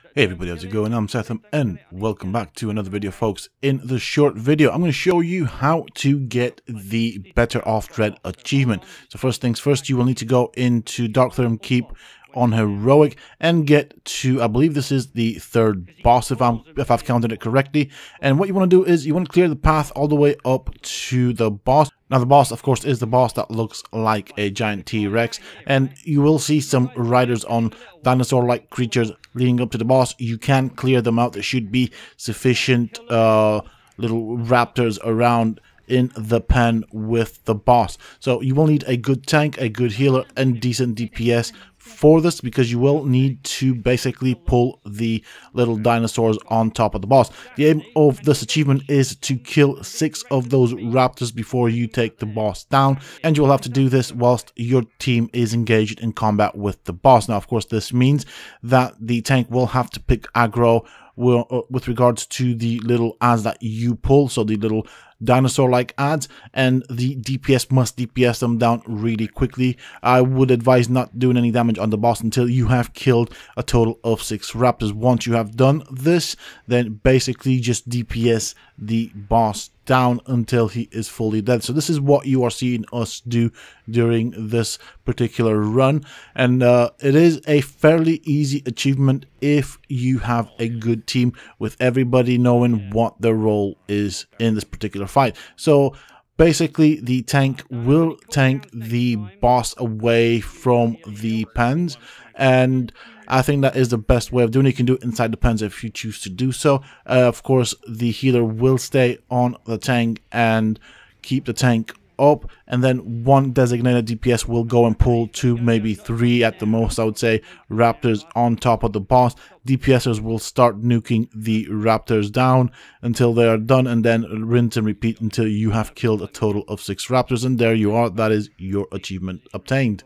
Hey everybody, how's it going? I'm Sethum and welcome back to another video, folks. In the short video, I'm going to show you how to get the Better Off Dred Achievement. So first things first, you will need to go into Darktherm Keep on Heroic and get to, I believe this is the third boss if I've counted it correctly. And what you want to do is you want to clear the path all the way up to the boss. Now the boss, of course, is the boss that looks like a giant T-Rex, and you will see some riders on dinosaur-like creatures leading up to the boss. You can clear them out. There should be sufficient little raptors around in the pen with the boss. So you will need a good tank, a good healer, and decent DPS for this, because you will need to basically pull the little dinosaurs on top of the boss. The aim of this achievement is to kill 6 of those raptors before you take the boss down, and you will have to do this whilst your team is engaged in combat with the boss. Now, of course, this means that the tank will have to pick aggro with regards to the little ads that you pull, so the little dinosaur-like ads, and the DPS must DPS them down really quickly. I would advise not doing any damage on the boss until you have killed a total of 6 raptors. Once you have done this, then basically just DPS the boss down until he is fully dead. So this is what you are seeing us do during this particular run, and it is a fairly easy achievement if you have a good team with everybody knowing what their role is in this particular fight. So basically the tank will tank the boss away from the pens, and I think that is the best way of doing it. You can do it inside the pens if you choose to do so. Of course, the healer will stay on the tank and keep the tank up, and then one designated DPS will go and pull 2, maybe 3 at the most, I would say, raptors on top of the boss. DPSers will start nuking the raptors down until they are done, and then rinse and repeat until you have killed a total of 6 raptors, and there you are. That is your achievement obtained.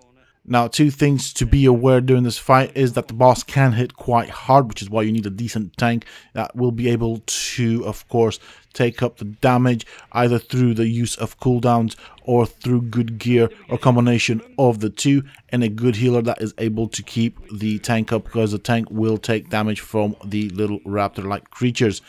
Now, 2 things to be aware during this fight is that the boss can hit quite hard, which is why you need a decent tank that will be able to, of course, take up the damage either through the use of cooldowns or through good gear, or combination of the 2, and a good healer that is able to keep the tank up, because the tank will take damage from the little raptor-like creatures.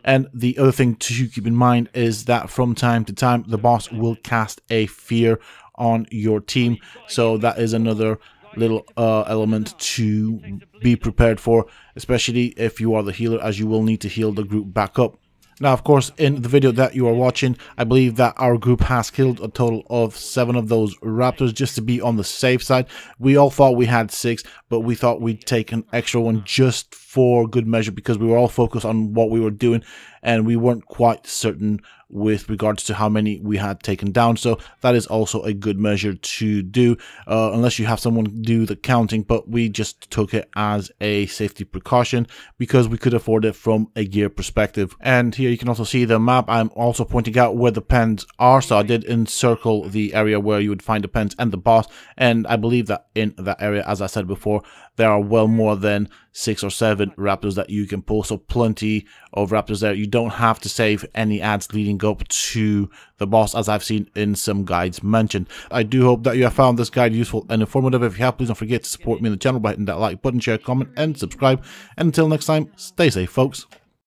And the other thing to keep in mind is that from time to time the boss will cast a fear on your team, so that is another little element to be prepared for, especially if you are the healer, as you will need to heal the group back up. Now, of course, in the video that you are watching, I believe that our group has killed a total of 7 of those raptors, just to be on the safe side. We all thought we had 6, but we thought we'd take an extra one just for good measure, because we were all focused on what we were doing and we weren't quite certain with regards to how many we had taken down. So that is also a good measure to do, unless you have someone do the counting, but we just took it as a safety precaution because we could afford it from a gear perspective. And here you can also see the map. I'm also pointing out where the pens are, so I did encircle the area where you would find the pens and the boss, and I believe that in that area, as I said before, there are well more than 6 or 7 raptors that you can pull, so plenty of raptors there. You don't have to save any ads leading up to the boss, as I've seen in some guides mentioned. I do hope that you have found this guide useful and informative. If you have, please don't forget to support me in the channel by hitting that like button, share, comment, and subscribe. And until next time, stay safe, folks.